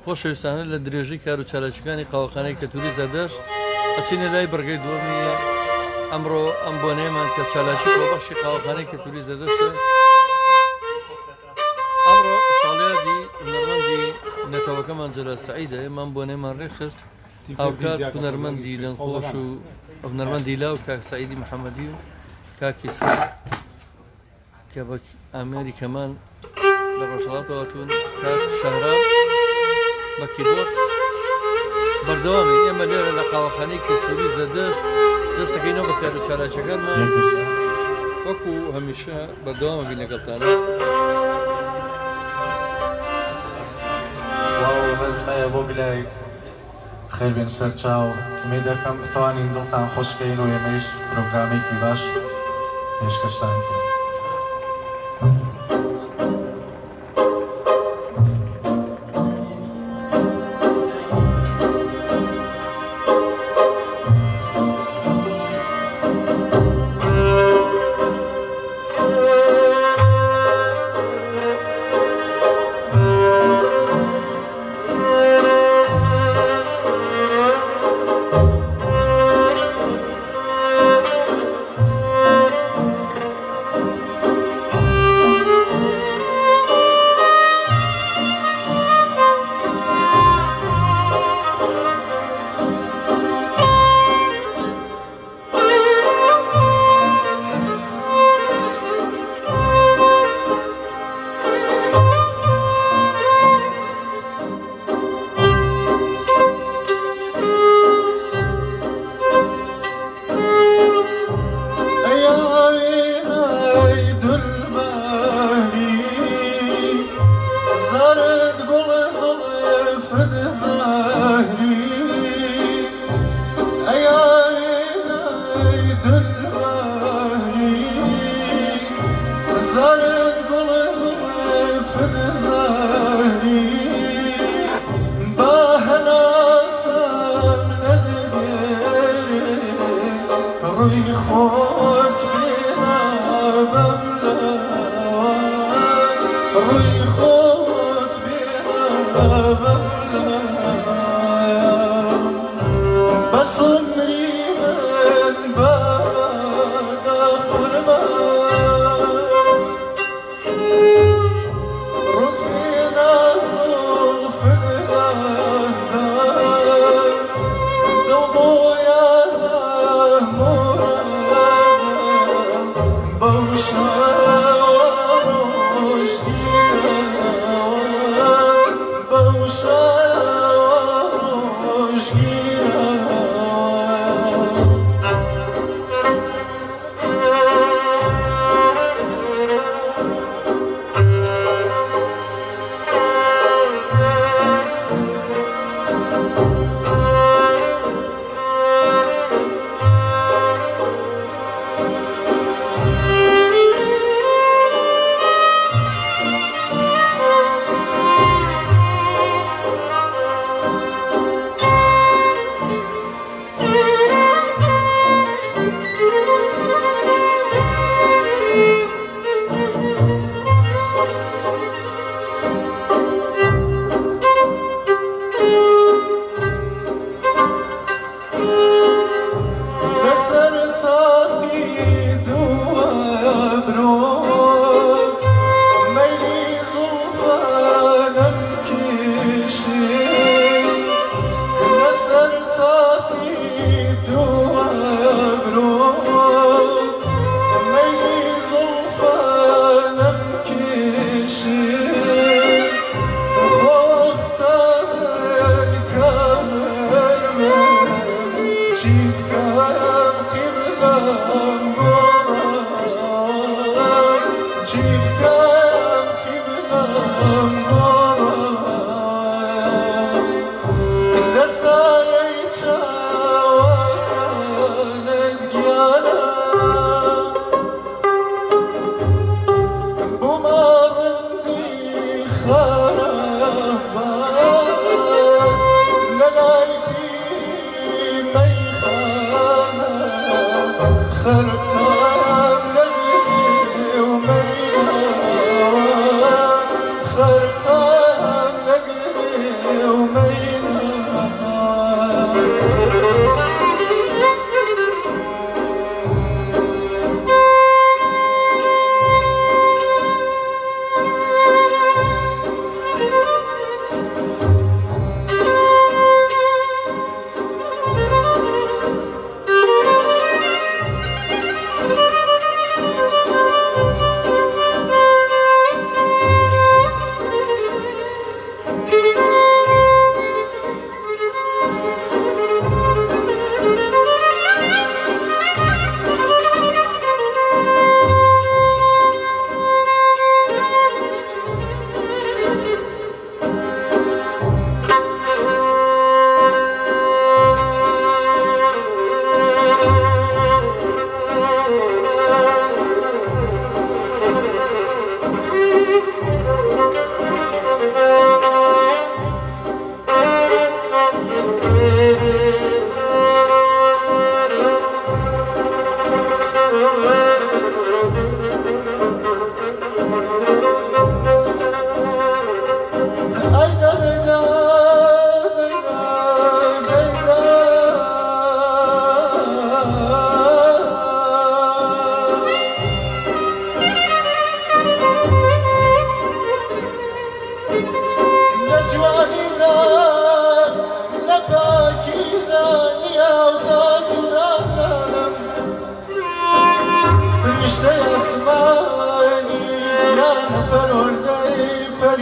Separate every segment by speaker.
Speaker 1: خۆشەویستانە لە درێژەی کار و چالاکیەکانی قاوەخانەی کە تووری زەردەشت ئەچینە لای بەرگەی دووەمی ئەمڕۆ ئەم بۆنەیەمان کە چالاکی بەخشی قاوەخانەی کە تووری زەردەشتە. ئەمڕۆ ساڵیادی هونەرمەندی نەتەوەکەمان جەلال سەعیدە. ئێمان بۆنەیەمان ڕێخست هاوکات هونەرمەندی لەنخۆش و هونەرمەندی لاو کاک سەعیدی محەممەدی و کاکی کە بە ئامێری کەمان لە ڕۆژهەڵاتەوەتون کاک شەهرام بە کیبۆرد بەردەوامی. ئێمە لێرە لە قاوەخانەی کەلتوری زەردەشت دەستەکەینەوە بە کار و چالاکیەکانمان وەکو هەمیشە بەردەوامە بین لەگەڵتانە.
Speaker 2: سڵاو و ڕێزمەیە بۆ گلای خێر بێن سەرچاو. ئومێد دەکەم بتوانین دڵتان خۆشکەین و ئێمەش پرۆگرامێکی باش پێشکەشتان بکەین.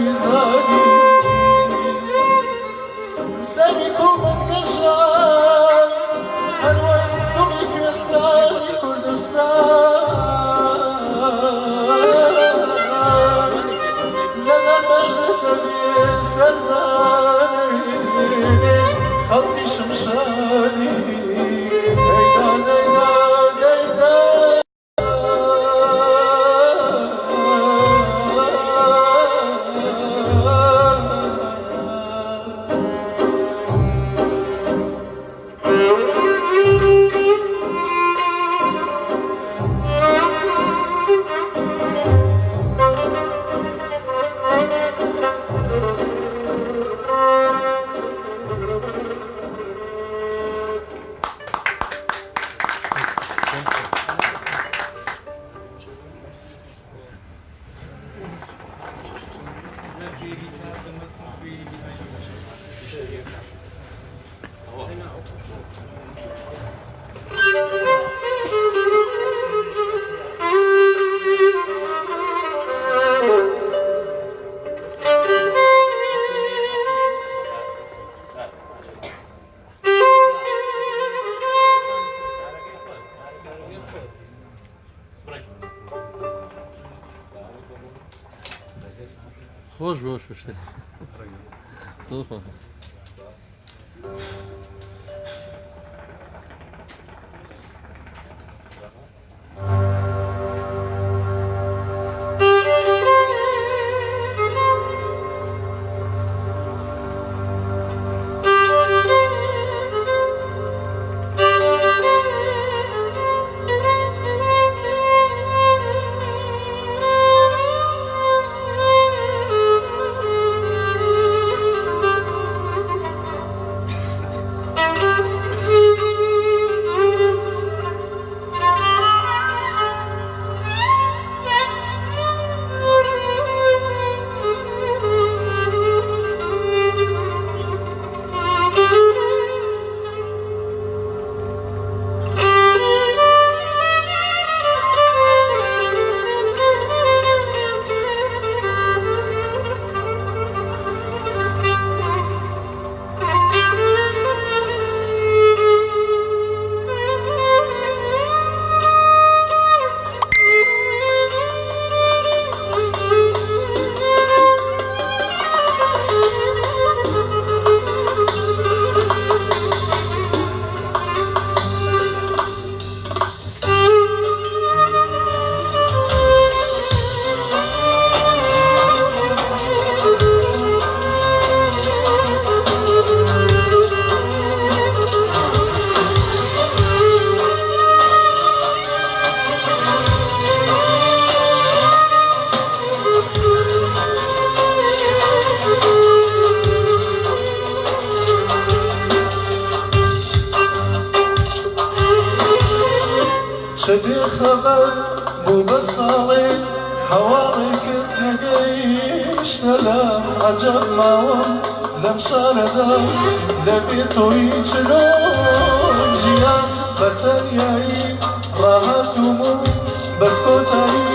Speaker 2: پیرزادی سری کومت گشای هەروەی گوڵی کوێستانی کوردستان لەبەر بەشتەکەوی سەردانەوێنێ خەڵکی شمشادی دەیدا دەیدا دەیدا
Speaker 1: خوش باش بشه شبي خبر مو بصالي حواليك تنقيش لا عجب معهم لم شاردا لبيتوي شلون جيان بتنياي راحتمو بس كوتاري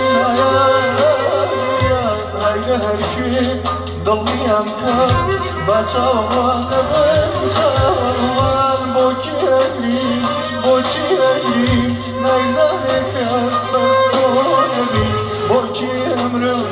Speaker 1: هاي نهركي ضلني أمكان بچاوان بچاوان بوكي أجري بوكي أجري نگذره کس بستانبی بوکی امرم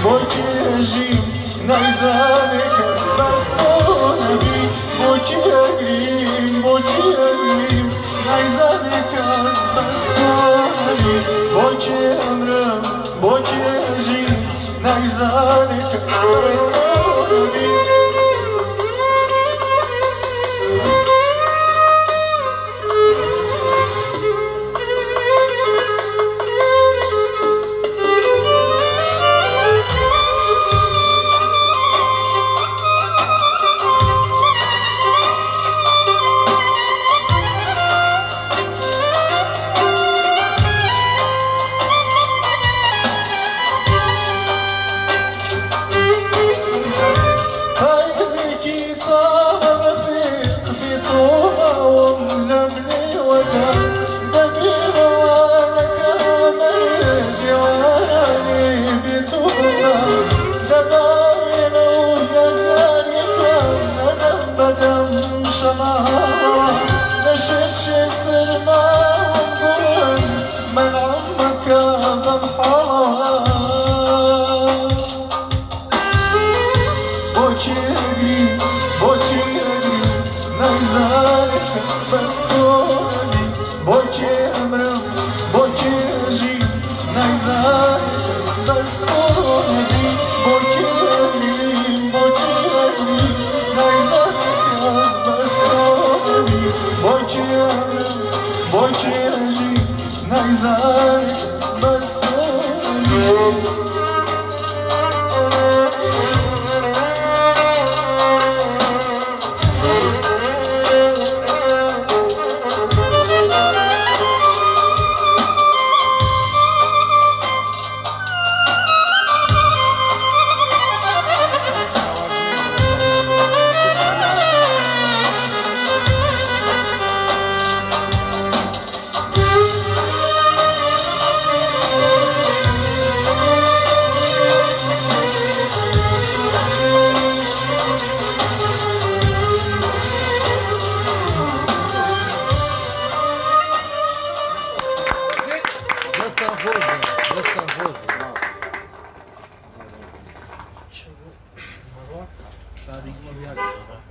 Speaker 1: بوکی جیم نگذره کس بستانبی بوکی اگریم بوکی اگریم نگذره کس بستانبی بوکی امرم بوکی جیم نگذره کس بستانبی
Speaker 2: شمال نشيت شتر ما وقرن من عمك بمحرم بوچی اگری نگذاری بس کنی بوچی امرم بوچی جی نگذاری بس کنی بوچی اگری نگذاری بس کنی بوچی امرم بوچی جی نگذاری بس کنی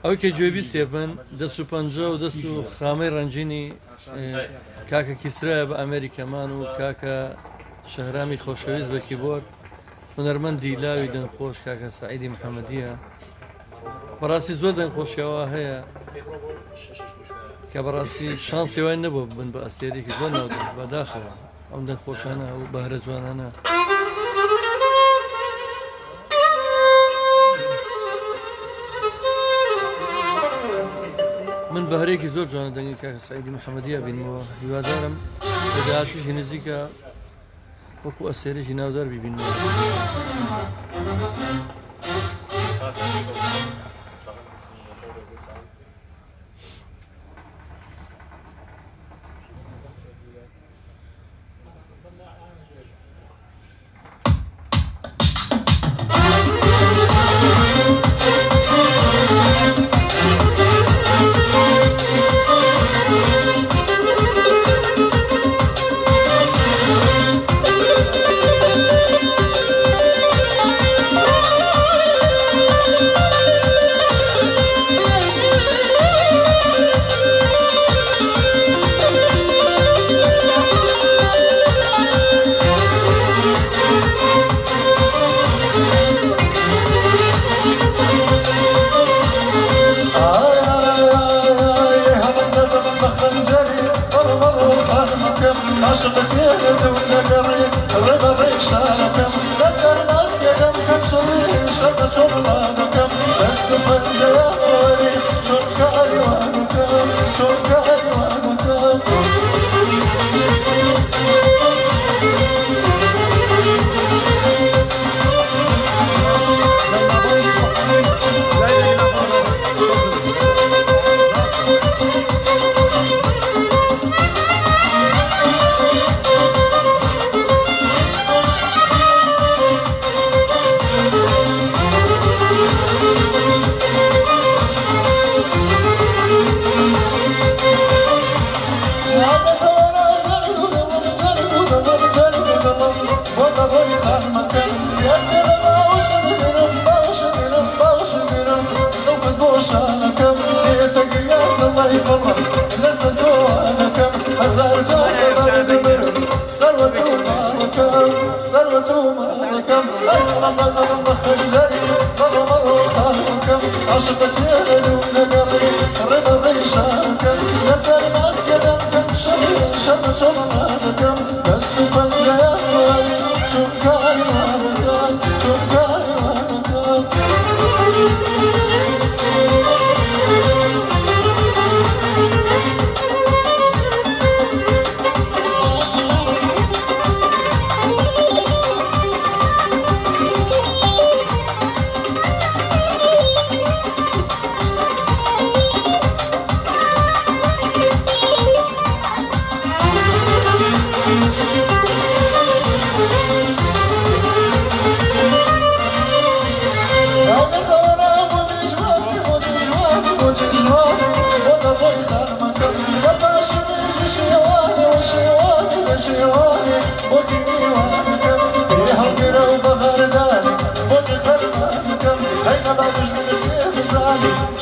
Speaker 1: ئەو کە گوێبیستێ بن دەست و پەنجە و دەست و خامەی ڕەنجینی کاکە کیسرایە بە ئەمریکەمان و کاکە شەهرامی خۆشەویست بە کیبۆرد هونەرمەندی لاوی دەنگخۆش کاکە سەعیدی محەممەدیە بەڕاستی زۆر دەنگخۆشیەوە هەیە کە بەڕاستی شانسی وای نەبوو بن بە ئەستێرێکی زۆر ناو بەداخەوە ئەم دەنگخۆشانە و بەهرە جوانانە من بەهرێکی زۆر جوانە دەنگی کاکە سەعیدی محەممەدیە بینەوە هیوادارم لە داهاتووشی نزیکە وەکو ئەسێرێکی ناودار ببینەوە عشقتي دولة قري الربا شاركم لسر ناس قدم كان شري شرط شرطانكم بس تفنجة يا غالي شرك أيوانكم شرك أيوانكم عشقتي دولة قري الربا شاركم لسر ناس قدم كان شري شرط شرطانكم بس تفنجة يا غالي شرك أيوانكم شرك أيوانكم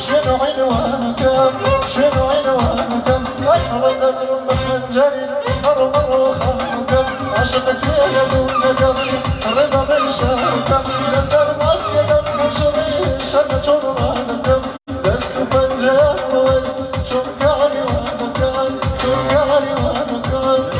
Speaker 2: شنو عنوانكم شنو عنوانكم أيمر النذر بخنجري أرمر وخانكم عشقت يا دون قضي ربض الشاركم نسر مسكتم كشري شمت عنوانكم دست فنجان ول شركاني وانكم شركاني وانكم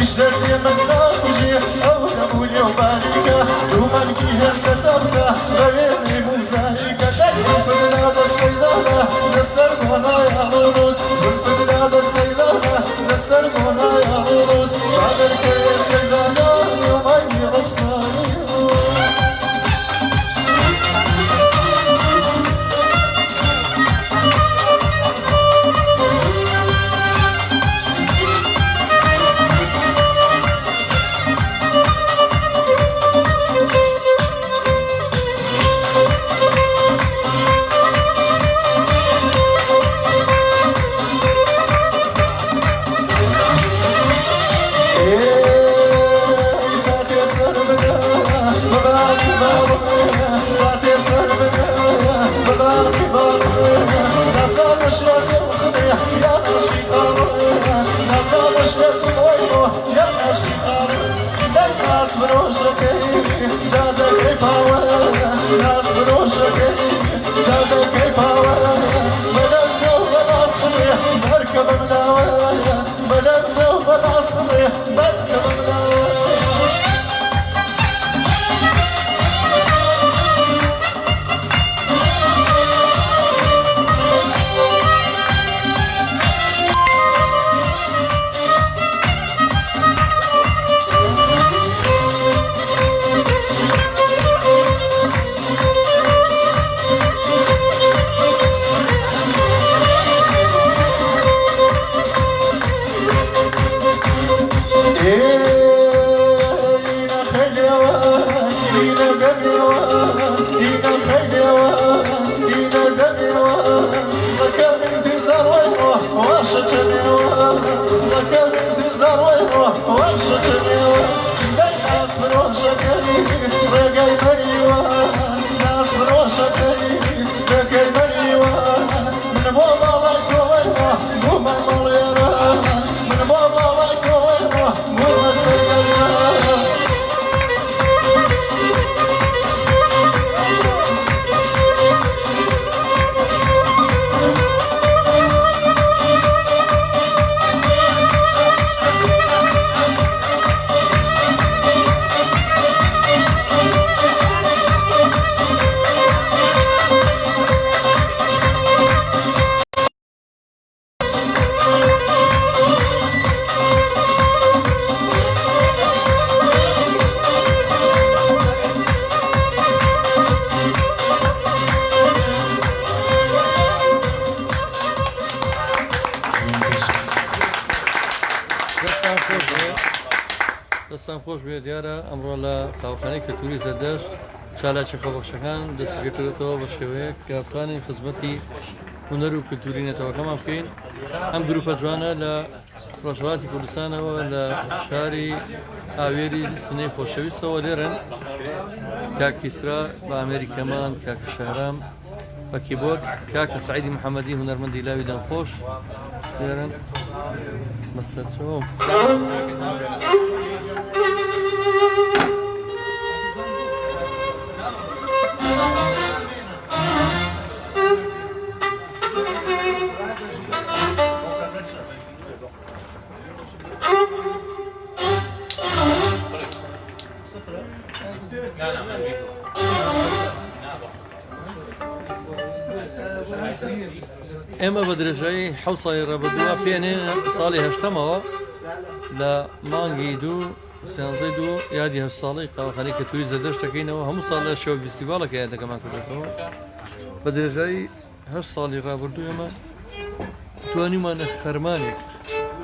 Speaker 2: اشتري من ناقجي او نقولي وباركة دومان كي هم تتغذى غيري موزايكة زلفت نادى السيزانة نسر هنا يا غلط زلفت نادى السيزانة نسر هنا يا غلط بعد الكي السيزانة يومي رقصاني
Speaker 1: دەستان خۆش بێ دیارە ئەمڕۆ لە قاوخانەی کەلتوری زەردەشت چالاکی خۆبەخشەکان دەست پێکردێتەوە بە شێوەیەک کە بتوانین خزمەتی هونەر و کللتوری نێتەوەکەمان بکەین. ئەم گروپە جوانە لە ڕۆژهەڵاتی کوردستانەوە لە شاری ئاوێری سنەی خۆشەویستەوە لێرن کاک کیسرا بە ئامێری کەمان، کاک شارام بە کیبۆرد کاکە سعیدی محەممەدی هونەرمەندی لاوی دەمخۆش لێرن بەسەر چۆم ئێمە بە درێژایی حەوت ساڵی ڕابردووە پێێنێ ساڵی هەشتمەوە لە مانگی دوو سیانزەی دوو یادی هەشت ساڵی قاوەخانەی کە توی زەدەشت دەکەینەوە هەموو ساڵ لە شێوە فیستیڤالەکە یادەکەمان کردێتەوە بە درێژایی هەشت ساڵی ڕابردوو ئێمە توانیمانە خەرمانێک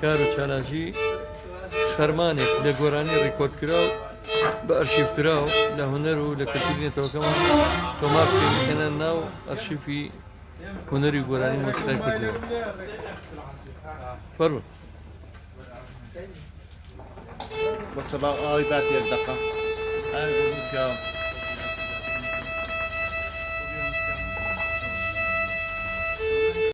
Speaker 1: کار و چالاژی خەرمانێک لە گۆرانی ڕیکۆردکرا و بە ئەرشیڤکرا و لە هونەر و لە کەلتوری نێتەوەکەمان تۆمار پێکەنە ناو ئەرشیفی هونەری گۆرانی مۆسیقای کوردیەوە فەرموو
Speaker 3: بس بقى بعد يدقق